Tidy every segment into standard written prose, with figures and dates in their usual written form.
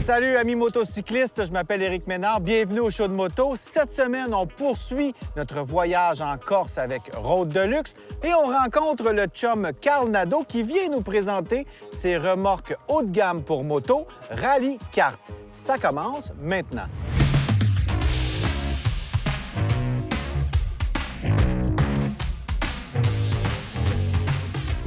Salut amis motocyclistes, je m'appelle Éric Ménard, bienvenue au Show de moto. Cette semaine, on poursuit notre voyage en Corse avec Road Deluxe et on rencontre le chum Carl Nadeau qui vient nous présenter ses remorques haut de gamme pour moto, Rally Kart. Ça commence maintenant.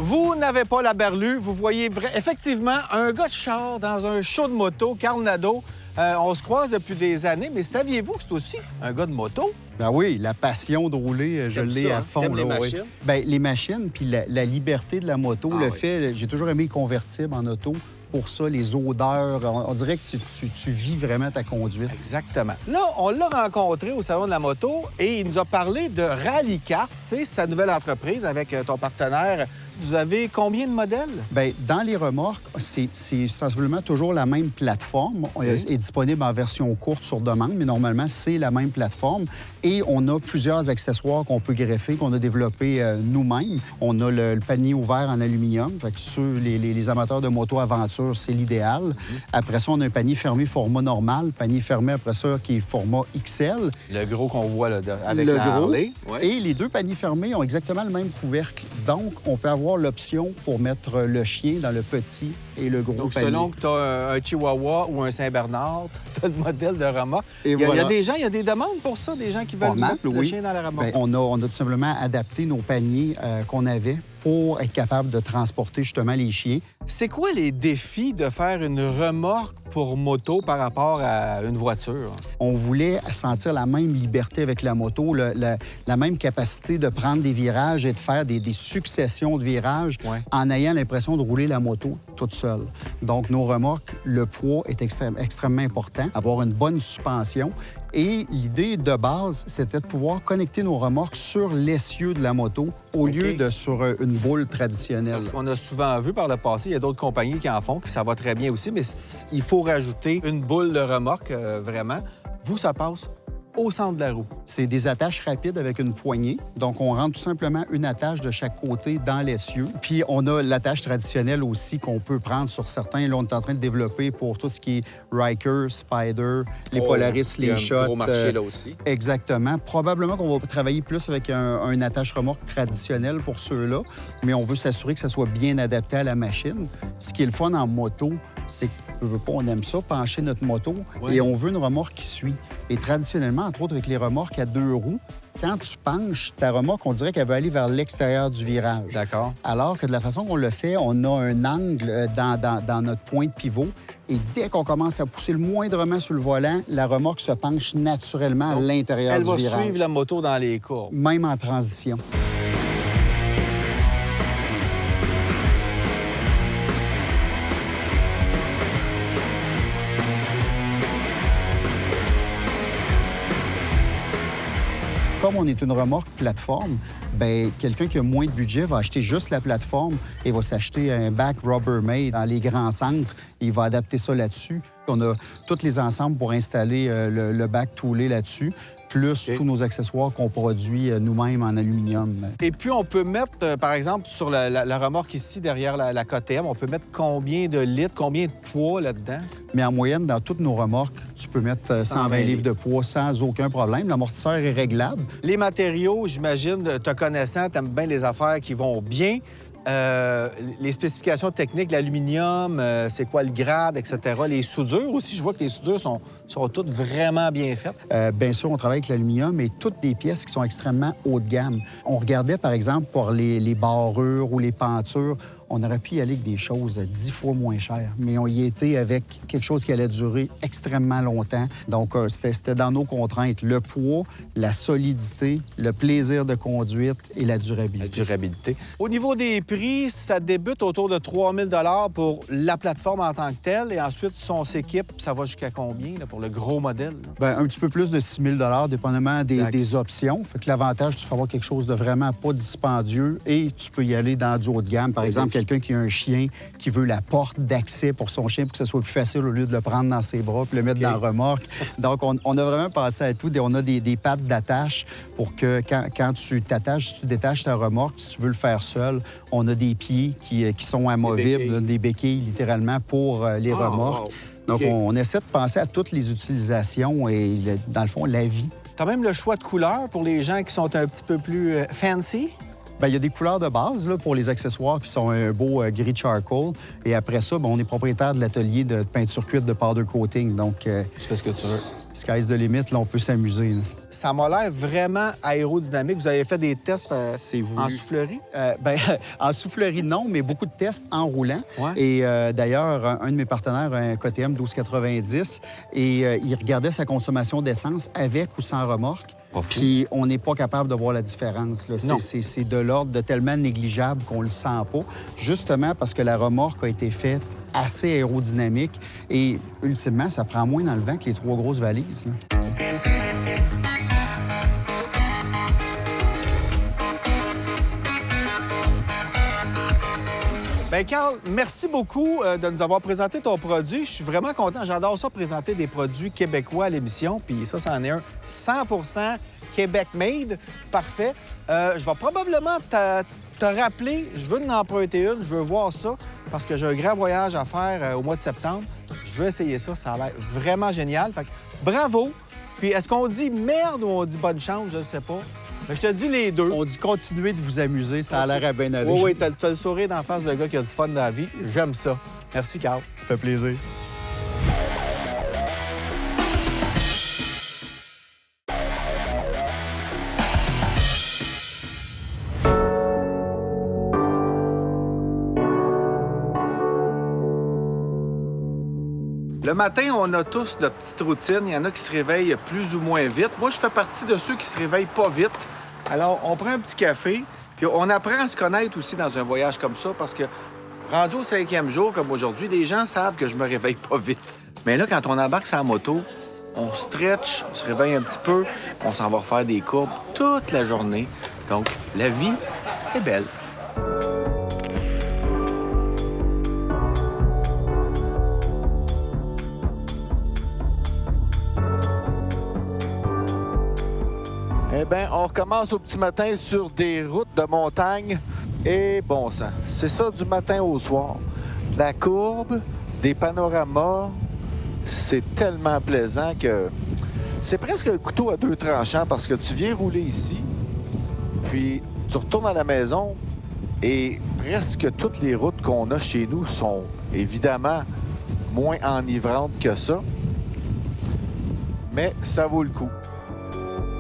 Vous n'avez pas la berlue, vous voyez effectivement un gars de char dans un show de moto, Carl Nadeau. On se croise depuis des années, mais saviez-vous que c'est aussi un gars de moto? Ben oui, la passion de rouler, je l'ai à fond. T'aimes les là, machines? Oui. Bien, les machines, puis la liberté de la moto, fait, j'ai toujours aimé les convertibles en auto. Pour ça, les odeurs, on dirait que tu vis vraiment ta conduite. Exactement. Là, on l'a rencontré au Salon de la moto et il nous a parlé de Rally Kart. C'est sa nouvelle entreprise avec ton partenaire. Vous avez combien de modèles? Bien, dans les remorques, c'est sensiblement toujours la même plateforme. Elle est disponible en version courte sur demande, mais normalement, c'est la même plateforme. Et on a plusieurs accessoires qu'on peut greffer, qu'on a développés nous-mêmes. On a le panier ouvert en aluminium. Fait que sur les amateurs de moto aventure, c'est l'idéal. Après ça, on a un panier fermé format normal. Panier fermé, après ça, qui est format XL. Le gros qu'on voit là, avec le la gros. Harley. Ouais. Et les deux paniers fermés ont exactement le même couvercle. Donc, on peut avoir l'option pour mettre le chien dans le petit et le gros Donc, panier. selon que tu as un Chihuahua ou un Saint-Bernard, tu as le modèle de remorque. Il y voilà. a des gens, il y a des demandes pour ça, des gens qui veulent mettre le chien dans la remorque. Bien, on a tout simplement adapté nos paniers qu'on avait pour être capable de transporter justement les chiens. C'est quoi les défis de faire une remorque pour moto par rapport à une voiture? On voulait sentir la même liberté avec la moto, la même capacité de prendre des virages et de faire des successions de virages en ayant l'impression de rouler la moto toute seule. Donc, nos remorques, le poids est extrêmement important, avoir une bonne suspension. Et l'idée de base, c'était de pouvoir connecter nos remorques sur l'essieu de la moto au lieu de sur une boule traditionnelle. Parce qu'on a souvent vu par le passé, il y a d'autres compagnies qui en font, que ça va très bien aussi, mais il faut rajouter une boule de remorque, vraiment. Vous, ça passe au centre de la roue. C'est des attaches rapides avec une poignée. Donc, on rentre tout simplement une attache de chaque côté dans l'essieu. Puis, on a l'attache traditionnelle aussi qu'on peut prendre sur certains. Là, on est en train de développer pour tout ce qui est Ryker, Spider, les Polaris, les Shot. Il y a un gros marché là aussi. Exactement. Probablement qu'on va travailler plus avec un attache remorque traditionnel pour ceux-là, mais on veut s'assurer que ça soit bien adapté à la machine. Ce qui est le fun en moto, c'est on aime ça, pencher notre moto, et on veut une remorque qui suit. Et traditionnellement, entre autres avec les remorques à 2 roues, quand tu penches ta remorque, on dirait qu'elle veut aller vers l'extérieur du virage. D'accord. Alors que de la façon qu'on le fait, on a un angle dans notre point de pivot. Et dès qu'on commence à pousser le moindrement sur le volant, la remorque se penche naturellement à l'intérieur du virage. Elle va suivre la moto dans les courbes. Même en transition. Comme on est une remorque plateforme, bien, quelqu'un qui a moins de budget va acheter juste la plateforme et va s'acheter un back Rubbermaid dans les grands centres. Il va adapter ça là-dessus. On a tous les ensembles pour installer le back toolé là-dessus, plus tous nos accessoires qu'on produit nous-mêmes en aluminium. Et puis, on peut mettre, par exemple, sur la remorque ici, derrière la KTM, on peut mettre combien de litres, combien de poids là-dedans? Mais en moyenne, dans toutes nos remorques, tu peux mettre 120 livres de poids sans aucun problème. L'amortisseur est réglable. Les matériaux, j'imagine, te connaissant, t'aimes bien les affaires qui vont bien. Les spécifications techniques, l'aluminium, c'est quoi le grade, etc. Les soudures aussi, je vois que les soudures sont toutes vraiment bien faites. Bien sûr, on travaille avec l'aluminium et toutes des pièces qui sont extrêmement haut de gamme. On regardait, par exemple, pour les barrures ou les pentures, on aurait pu y aller avec des choses 10 fois moins chères, mais on y était avec quelque chose qui allait durer extrêmement longtemps. Donc, c'était dans nos contraintes. Le poids, la solidité, le plaisir de conduite et la durabilité. La durabilité. Au niveau des prix, ça débute autour de 3 000 pour la plateforme en tant que telle, et ensuite, si on s'équipe, ça va jusqu'à combien là, pour le gros modèle? Bien, un petit peu plus de 6 000 dépendamment des options. Fait que l'avantage, tu peux avoir quelque chose de vraiment pas dispendieux et tu peux y aller dans du haut de gamme. Par exemple, quelqu'un qui a un chien qui veut la porte d'accès pour son chien pour que ce soit plus facile au lieu de le prendre dans ses bras puis le mettre dans la remorque. Donc, on a vraiment pensé à tout. On a des pattes d'attache pour que quand tu t'attaches, si tu détaches ta remorque, si tu veux le faire seul, on a des pieds qui sont amovibles, des béquilles littéralement pour les remorques. Wow. Donc, OK. on essaie de penser à toutes les utilisations et, dans le fond, la vie. Tu as même le choix de couleurs pour les gens qui sont un petit peu plus fancy. Bien, il y a des couleurs de base là, pour les accessoires qui sont un beau gris charcoal. Et après ça, bien, on est propriétaire de l'atelier de peinture cuite de powder coating. Donc, Tu fais ce que tu veux. sky's the limit, là, on peut s'amuser. Là. Ça m'a l'air vraiment aérodynamique. Vous avez fait des tests C'est voulu. en soufflerie? Bien, en soufflerie, non, mais beaucoup de tests en roulant. Ouais. Et d'ailleurs, un de mes partenaires a un KTM 1290 et il regardait sa consommation d'essence avec ou sans remorque. Pas fou. Puis on n'est pas capable de voir la différence. Là. Non. C'est de l'ordre de tellement négligeable qu'on le sent pas, justement parce que la remorque a été faite assez aérodynamique et ultimement, ça prend moins dans le vent que les 3 grosses valises. Là. Bien, Carl, merci beaucoup de nous avoir présenté ton produit. Je suis vraiment content. J'adore ça, présenter des produits québécois à l'émission. Puis ça, c'en est un 100 Québec-made. Parfait. Je vais probablement te rappeler. Je veux en emprunter une. Je veux voir ça parce que j'ai un grand voyage à faire au mois de septembre. Je veux essayer ça. Ça a l'air vraiment génial. Fait que bravo. Puis est-ce qu'on dit merde ou on dit bonne chance? Je ne sais pas. Mais je te dis les deux. On dit continuez de vous amuser, ça a l'air à bien aller. Oui, oui, t'as le sourire d'en face d'un gars qui a du fun dans la vie. J'aime ça. Merci, Carl. Ça fait plaisir. Le matin, on a tous notre petite routine. Il y en a qui se réveillent plus ou moins vite. Moi, je fais partie de ceux qui se réveillent pas vite. Alors, on prend un petit café, puis on apprend à se connaître aussi dans un voyage comme ça, parce que rendu au 5e jour, comme aujourd'hui, les gens savent que je me réveille pas vite. Mais là, quand on embarque sur la moto, on stretch, on se réveille un petit peu, on s'en va refaire des courbes toute la journée. Donc, la vie est belle. Eh bien, on recommence au petit matin sur des routes de montagne et bon sang. C'est ça du matin au soir. De la courbe, des panoramas, c'est tellement plaisant que c'est presque un couteau à 2 tranchants parce que tu viens rouler ici, puis tu retournes à la maison et presque toutes les routes qu'on a chez nous sont évidemment moins enivrantes que ça, mais ça vaut le coup.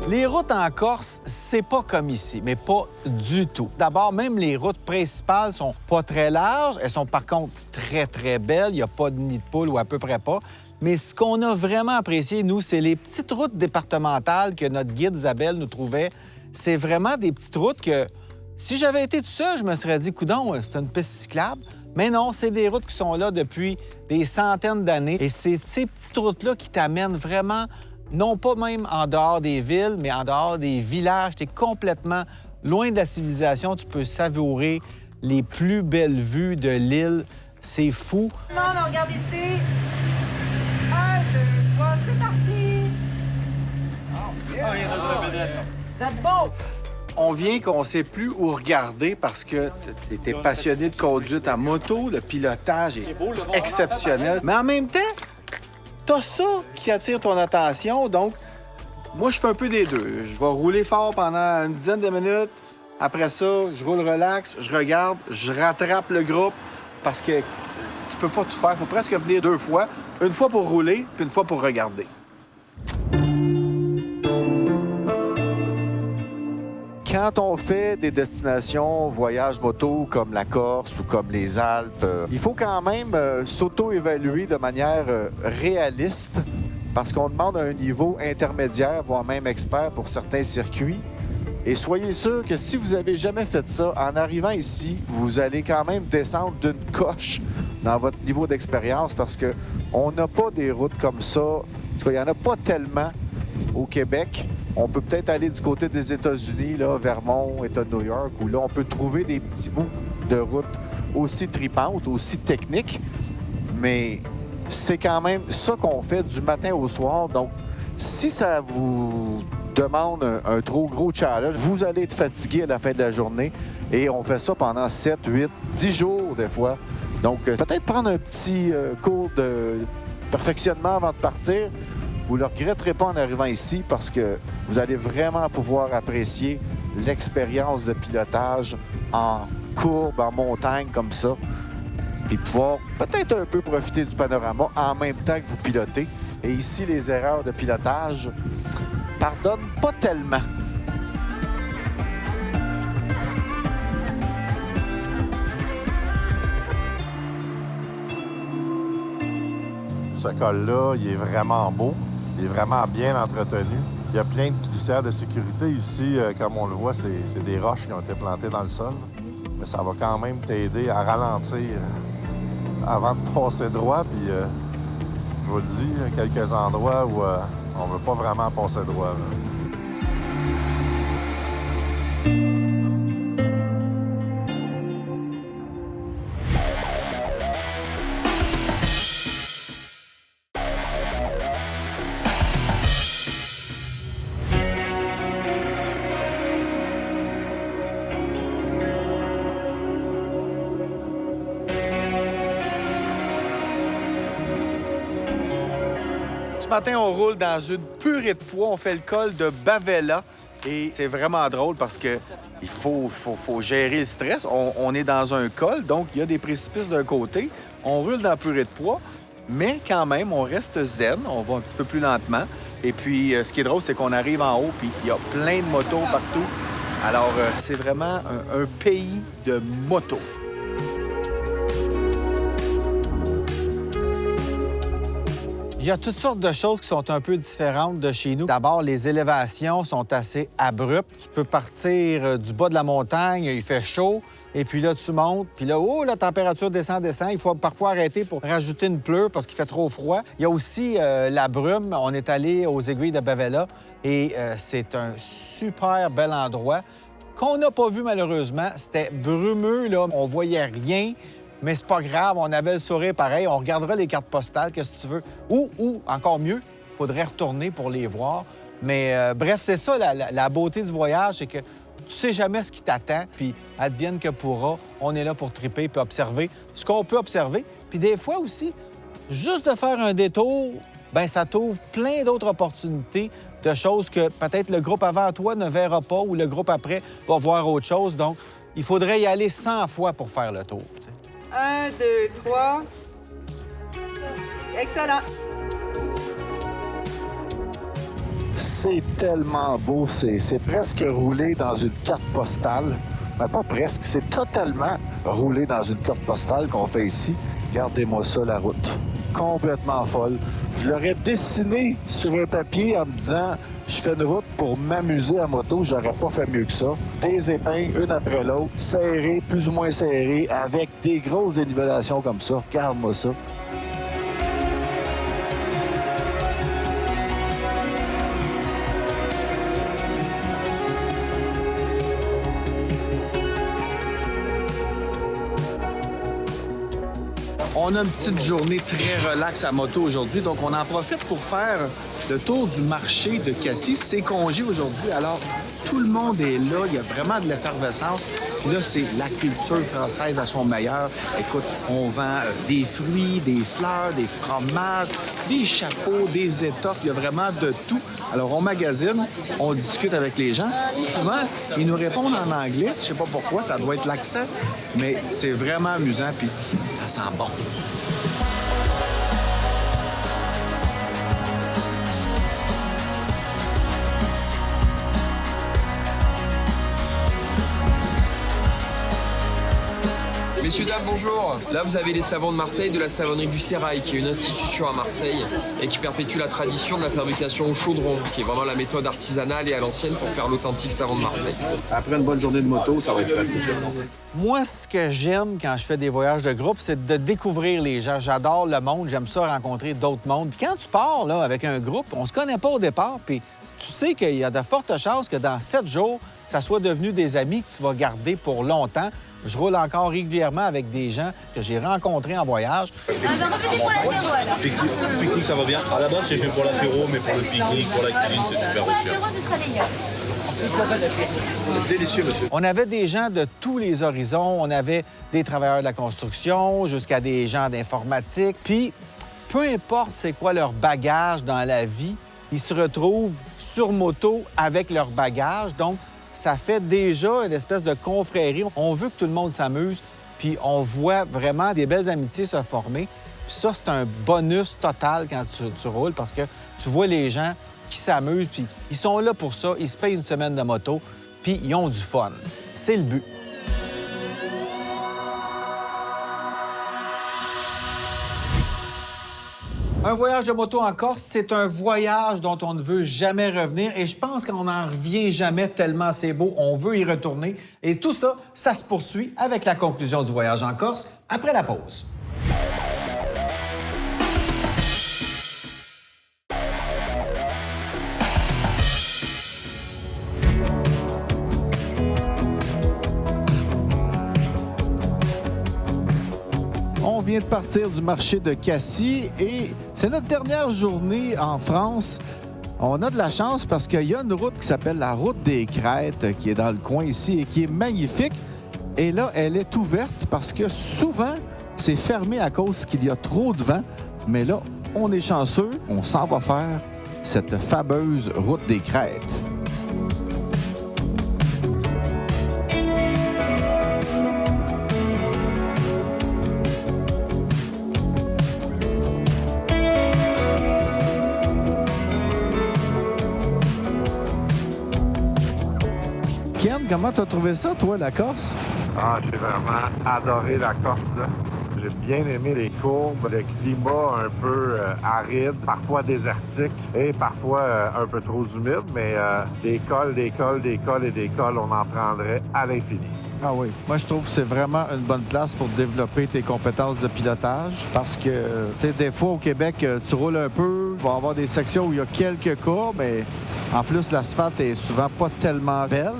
Les routes en Corse, c'est pas comme ici, mais pas du tout. D'abord, même les routes principales sont pas très larges. Elles sont par contre très, très belles. Il n'y a pas de nid de poule ou à peu près pas. Mais ce qu'on a vraiment apprécié, nous, c'est les petites routes départementales que notre guide Isabelle nous trouvait. C'est vraiment des petites routes que, si j'avais été tout seul, je me serais dit, coudonc, c'est une piste cyclable. Mais non, c'est des routes qui sont là depuis des centaines d'années. Et c'est ces petites routes-là qui t'amènent vraiment, non pas même en dehors des villes, mais en dehors des villages. Tu es complètement loin de la civilisation. Tu peux savourer les plus belles vues de l'île. C'est fou. Non, non, regarde ici. 1, 2, 3, c'est parti. Vous êtes beau. On vient qu'on ne sait plus où regarder parce que tu es passionné de conduite à moto. Le pilotage est exceptionnel. Mais en même temps, t'as ça qui attire ton attention. Donc, moi, je fais un peu des deux. Je vais rouler fort pendant une dizaine de minutes. Après ça, je roule relax, je regarde, je rattrape le groupe parce que tu peux pas tout faire. Il faut presque venir 2 fois. Une fois pour rouler, puis une fois pour regarder. Quand on fait des destinations voyage moto comme la Corse ou comme les Alpes, il faut quand même s'auto-évaluer de manière réaliste parce qu'on demande un niveau intermédiaire, voire même expert pour certains circuits. Et soyez sûr que si vous n'avez jamais fait ça, en arrivant ici, vous allez quand même descendre d'une coche dans votre niveau d'expérience parce qu'on n'a pas des routes comme ça. En tout cas, il n'y en a pas tellement au Québec. On peut peut-être aller du côté des États-Unis, là, Vermont, État de New York, où là, on peut trouver des petits bouts de route aussi tripantes, aussi techniques. Mais c'est quand même ça qu'on fait du matin au soir. Donc, si ça vous demande un trop gros challenge, vous allez être fatigué à la fin de la journée. Et on fait ça pendant 7, 8, 10 jours des fois. Donc, peut-être prendre un petit cours perfectionnement avant de partir. Vous ne le regretterez pas en arrivant ici parce que vous allez vraiment pouvoir apprécier l'expérience de pilotage en courbe, en montagne comme ça, puis pouvoir peut-être un peu profiter du panorama en même temps que vous pilotez. Et ici, les erreurs de pilotage pardonnent pas tellement. Ce col-là, il est vraiment beau, il est vraiment bien entretenu. Il y a plein de glissières de sécurité ici. Comme on le voit, c'est des roches qui ont été plantées dans le sol. Mais ça va quand même t'aider à ralentir avant de passer droit. Puis, je vous le dis, il y a quelques endroits où on ne veut pas vraiment passer droit. Là. Ce matin, on roule dans une purée de poids. On fait le col de Bavella. Et c'est vraiment drôle parce que il faut gérer le stress. On est dans un col, donc il y a des précipices d'un côté. On roule dans la purée de poids, mais quand même, on reste zen. On va un petit peu plus lentement. Et puis, ce qui est drôle, c'est qu'on arrive en haut, puis il y a plein de motos partout. Alors, c'est vraiment un pays de motos. Il y a toutes sortes de choses qui sont un peu différentes de chez nous. D'abord, les élévations sont assez abruptes. Tu peux partir du bas de la montagne, il fait chaud, et puis là, tu montes, puis là, oh, la température descend. Il faut parfois arrêter pour rajouter une pleure parce qu'il fait trop froid. Il y a aussi la brume. On est allé aux aiguilles de Bavella et c'est un super bel endroit qu'on n'a pas vu malheureusement. C'était brumeux, là. On voyait rien. Mais c'est pas grave, on avait le sourire pareil. On regardera les cartes postales, qu'est-ce que tu veux. Ou encore mieux, il faudrait retourner pour les voir. Mais bref, c'est ça, la beauté du voyage, c'est que tu sais jamais ce qui t'attend. Puis advienne que pourra, on est là pour triper puis observer ce qu'on peut observer. Puis des fois aussi, juste de faire un détour, bien, ça t'ouvre plein d'autres opportunités de choses que peut-être le groupe avant toi ne verra pas ou le groupe après va voir autre chose. Donc, il faudrait y aller 100 fois pour faire le tour, t'sais. 1, 2, 3. Excellent. C'est tellement beau, c'est presque roulé dans une carte postale. Ben, pas presque, c'est totalement roulé dans une carte postale qu'on fait ici. Regardez-moi ça, la route. Complètement folle. Je l'aurais dessiné sur un papier en me disant je fais une route pour m'amuser à moto, j'aurais pas fait mieux que ça. Des épingles, une après l'autre, serrées, plus ou moins serrées, avec des grosses dénivelations comme ça. Regarde-moi ça. On a une petite journée très relax à moto aujourd'hui, donc on en profite pour faire le tour du marché de Cassis. C'est congé aujourd'hui, alors tout le monde est là, il y a vraiment de l'effervescence. Puis là, c'est la culture française à son meilleur. Écoute, on vend des fruits, des fleurs, des fromages, des chapeaux, des étoffes, il y a vraiment de tout. Alors, on magasine, on discute avec les gens. Souvent, ils nous répondent en anglais. Je sais pas pourquoi, ça doit être l'accent, mais c'est vraiment amusant, puis ça sent bon. Messieurs, dames, bonjour. Là, vous avez les savons de Marseille de la savonnerie du Sérail, qui est une institution à Marseille et qui perpétue la tradition de la fabrication au chaudron, qui est vraiment la méthode artisanale et à l'ancienne pour faire l'authentique savon de Marseille. Après une bonne journée de moto, ça va être pratique. Moi, ce que j'aime quand je fais des voyages de groupe, c'est de découvrir les gens. J'adore le monde, j'aime ça rencontrer d'autres mondes. Puis quand tu pars là, avec un groupe, on se connaît pas au départ, puis tu sais qu'il y a de fortes chances que dans 7 jours, ça soit devenu des amis que tu vas garder pour longtemps. Je roule encore régulièrement avec des gens que j'ai rencontrés en voyage. Pique-nique, ça va bien. À la base, c'est fait pour l'apéro, mais pour le pique-nique, pour la cuisine, c'est super reçu. Délicieux, monsieur. On avait des gens de tous les horizons. On avait des travailleurs de la construction jusqu'à des gens d'informatique. Puis, peu importe c'est quoi leur bagage dans la vie, ils se retrouvent sur moto avec leur bagage. Donc, ça fait déjà une espèce de confrérie. On veut que tout le monde s'amuse, puis on voit vraiment des belles amitiés se former. Puis ça, c'est un bonus total quand tu roules parce que tu vois les gens qui s'amusent, puis ils sont là pour ça. Ils se payent une semaine de moto, puis ils ont du fun. C'est le but. Un voyage de moto en Corse, c'est un voyage dont on ne veut jamais revenir et je pense qu'on n'en revient jamais tellement c'est beau, on veut y retourner. Et tout ça, ça se poursuit avec la conclusion du voyage en Corse après la pause. On vient de partir du marché de Cassis et c'est notre dernière journée en France. On a de la chance parce qu'il y a une route qui s'appelle la route des Crêtes qui est dans le coin ici et qui est magnifique. Et là, elle est ouverte parce que souvent, c'est fermé à cause qu'il y a trop de vent. Mais là, on est chanceux, on s'en va faire cette fameuse route des Crêtes. Ken, comment t'as trouvé ça, toi, la Corse? Ah, j'ai vraiment adoré la Corse, là. J'ai bien aimé les courbes, le climat un peu aride, parfois désertique et parfois un peu trop humide, mais des cols, on en prendrait à l'infini. Ah oui. Moi, je trouve que c'est vraiment une bonne place pour développer tes compétences de pilotage parce que, tu sais, des fois, au Québec, tu roules un peu, il va y avoir des sections où il y a quelques courbes, mais en plus, l'asphalte est souvent pas tellement belle.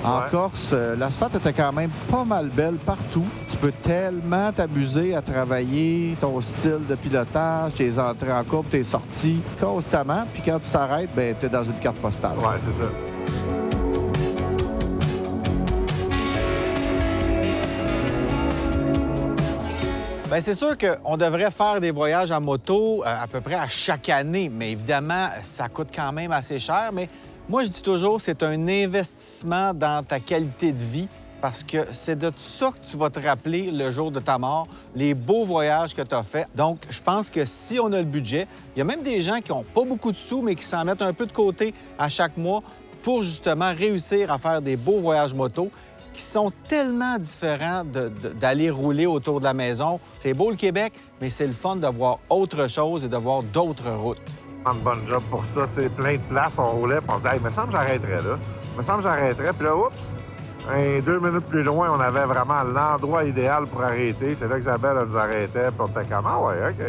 En Corse, l'asphalte était quand même pas mal belle partout. Tu peux tellement t'amuser à travailler ton style de pilotage, tes entrées en courbe, tes sorties constamment. Puis quand tu t'arrêtes, ben t'es dans une carte postale. Ouais, c'est ça. Bien, c'est sûr qu'on devrait faire des voyages en moto à peu près à chaque année, mais évidemment, ça coûte quand même assez cher. Mais moi, je dis toujours, c'est un investissement dans ta qualité de vie parce que c'est de ça que tu vas te rappeler le jour de ta mort, les beaux voyages que tu as faits. Donc, je pense que si on a le budget, il y a même des gens qui n'ont pas beaucoup de sous, mais qui s'en mettent un peu de côté à chaque mois pour justement réussir à faire des beaux voyages moto qui sont tellement différents d'aller rouler autour de la maison. C'est beau le Québec, mais c'est le fun de voir autre chose et de voir d'autres routes. Un bon job pour ça, tu sais, plein de places, on roulait, puis on se disait, hey, il me semble que j'arrêterais là. Puis là, oups, 2 minutes plus loin, on avait vraiment l'endroit idéal pour arrêter. C'est là qu'Isabelle nous arrêtait, puis on était comme, ah ouais, OK.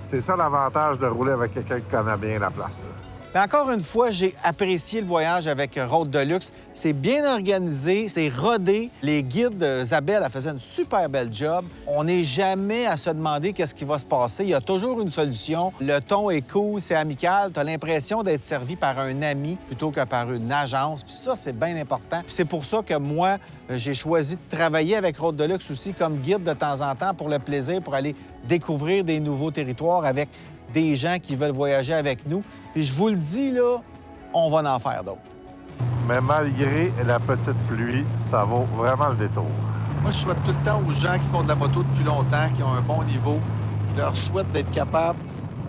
C'est ça l'avantage de rouler avec quelqu'un qui connaît bien la place, là. Mais encore une fois, j'ai apprécié le voyage avec Road Deluxe. C'est bien organisé, c'est rodé. Les guides, Isabelle, elle faisait une super belle job. On n'est jamais à se demander qu'est-ce qui va se passer. Il y a toujours une solution. Le ton est cool, c'est amical. Tu as l'impression d'être servi par un ami plutôt que par une agence. Puis ça, c'est bien important. Puis c'est pour ça que moi, j'ai choisi de travailler avec Road Deluxe aussi comme guide de temps en temps pour le plaisir, pour aller découvrir des nouveaux territoires avec des gens qui veulent voyager avec nous. Puis je vous le dis, là, on va en faire d'autres. Mais malgré la petite pluie, ça vaut vraiment le détour. Moi, je souhaite tout le temps aux gens qui font de la moto depuis longtemps, qui ont un bon niveau, je leur souhaite d'être capables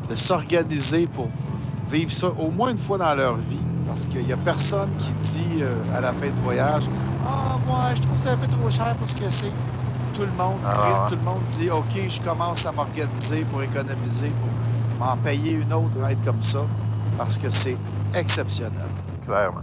de s'organiser pour vivre ça au moins une fois dans leur vie. Parce qu'il n'y a personne qui dit à la fin du voyage « Ah, moi, je trouve que c'est un peu trop cher pour ce que c'est. » Tout le monde tout le monde dit « OK, je commence à m'organiser pour économiser, pour m'en payer une autre ride comme ça. » Parce que c'est exceptionnel. Clairement.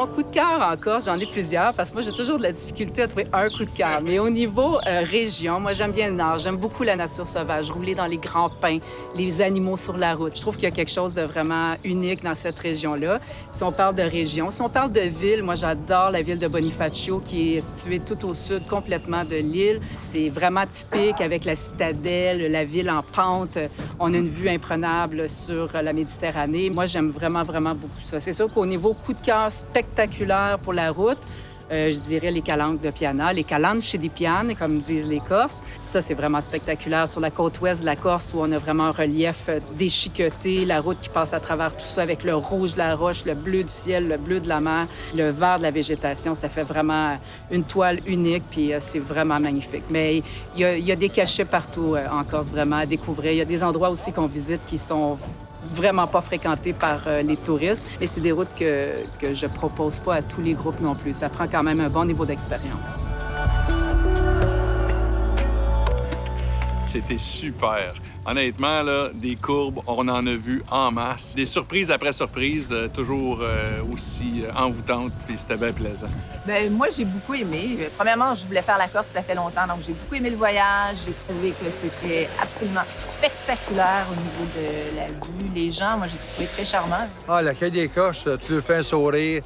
Bon, coup de cœur en Corse, j'en ai plusieurs parce que moi, j'ai toujours de la difficulté à trouver un coup de cœur. Mais au niveau région, moi, j'aime bien le Nord. J'aime beaucoup la nature sauvage, rouler dans les grands pins, les animaux sur la route. Je trouve qu'il y a quelque chose de vraiment unique dans cette région-là. Si on parle de région, si on parle de ville, moi, j'adore la ville de Bonifacio qui est située tout au sud complètement de l'île. C'est vraiment typique avec la citadelle, la ville en pente. On a une vue imprenable sur la Méditerranée. Moi, j'aime vraiment, vraiment beaucoup ça. C'est sûr qu'au niveau coup de cœur spectaculaire pour la route, je dirais les calanques de Piana, les calanques chez des Pianes, comme disent les Corses. Ça, c'est vraiment spectaculaire sur la côte ouest de la Corse où on a vraiment un relief déchiqueté, la route qui passe à travers tout ça avec le rouge de la roche, le bleu du ciel, le bleu de la mer, le vert de la végétation. Ça fait vraiment une toile unique, puis c'est vraiment magnifique. Mais il y a des cachets partout en Corse, vraiment, à découvrir. Il y a des endroits aussi qu'on visite qui sont vraiment pas fréquentées par les touristes. Et c'est des routes que je propose pas à tous les groupes non plus. Ça prend quand même un bon niveau d'expérience. C'était super. Honnêtement, là, des courbes, on en a vu en masse. Des surprises après surprises, toujours aussi envoûtantes, puis c'était bien plaisant. Bien, moi, j'ai beaucoup aimé. Premièrement, je voulais faire la Corse, ça fait longtemps, donc j'ai beaucoup aimé le voyage. J'ai trouvé que c'était absolument spectaculaire au niveau de la vie. Les gens, moi, j'ai trouvé très charmant. Ah, l'accueil des Corses, tu leur fais un sourire,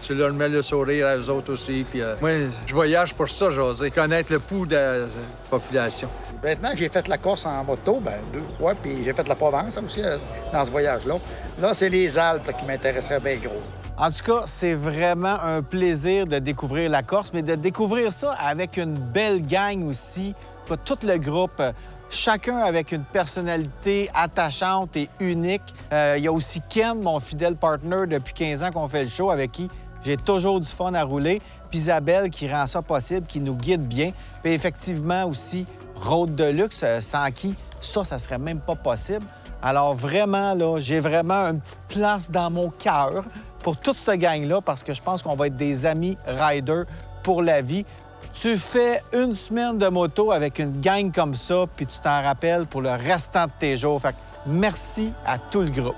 tu leur mets le sourire à eux autres aussi. Puis, moi, je voyage pour ça, j'ose connaître le pouls de la population. Maintenant que j'ai fait la Corse en moto, 2 fois, puis j'ai fait la Provence aussi dans ce voyage-là. Là, c'est les Alpes qui m'intéresseraient bien gros. En tout cas, c'est vraiment un plaisir de découvrir la Corse, mais de découvrir ça avec une belle gang aussi. Pas tout le groupe, chacun avec une personnalité attachante et unique. Il y a aussi Ken, mon fidèle partner depuis 15 ans qu'on fait le show, avec qui j'ai toujours du fun à rouler. Puis Isabelle qui rend ça possible, qui nous guide bien. Puis effectivement aussi Road Deluxe, sans qui ça serait même pas possible. Alors vraiment, là, j'ai vraiment une petite place dans mon cœur pour toute cette gang-là parce que je pense qu'on va être des amis riders pour la vie. Tu fais une semaine de moto avec une gang comme ça, puis tu t'en rappelles pour le restant de tes jours. Fait que merci à tout le groupe.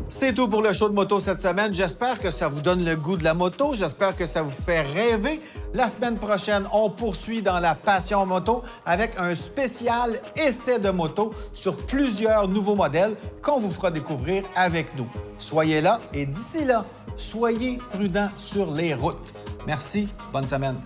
C'est tout pour le show de moto cette semaine. J'espère que ça vous donne le goût de la moto. J'espère que ça vous fait rêver. La semaine prochaine, on poursuit dans la passion moto avec un spécial essai de moto sur plusieurs nouveaux modèles qu'on vous fera découvrir avec nous. Soyez là et d'ici là, soyez prudents sur les routes. Merci. Bonne semaine.